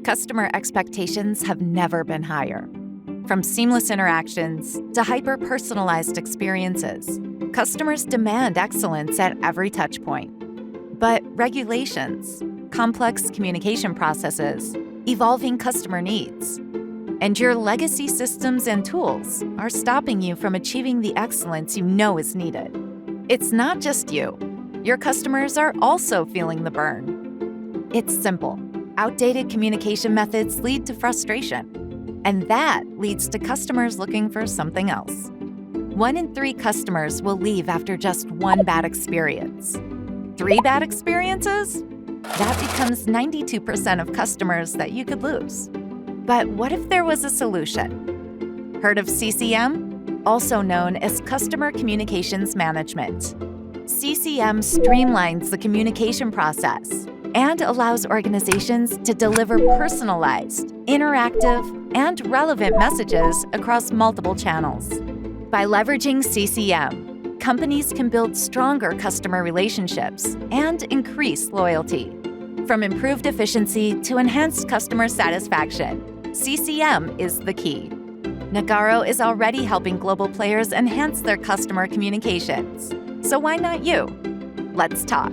Customer expectations have never been higher. From seamless interactions to hyper-personalized experiences, customers demand excellence at every touchpoint. But regulations, complex communication processes, evolving customer needs, and your legacy systems and tools are stopping you from achieving the excellence you know is needed. It's not just you. Your customers are also feeling the burn. It's simple. Outdated communication methods lead to frustration, and that leads to customers looking for something else. 1 in 3 customers will leave after just one bad experience. 3 bad experiences? That becomes 92% of customers that you could lose. But what if there was a solution? Heard of CCM? Also known as Customer Communications Management. CCM streamlines the communication process and allows organizations to deliver personalized, interactive, and relevant messages across multiple channels. By leveraging CCM, companies can build stronger customer relationships and increase loyalty. From improved efficiency to enhanced customer satisfaction, CCM is the key. Nagarro is already helping global players enhance their customer communications. So why not you? Let's talk.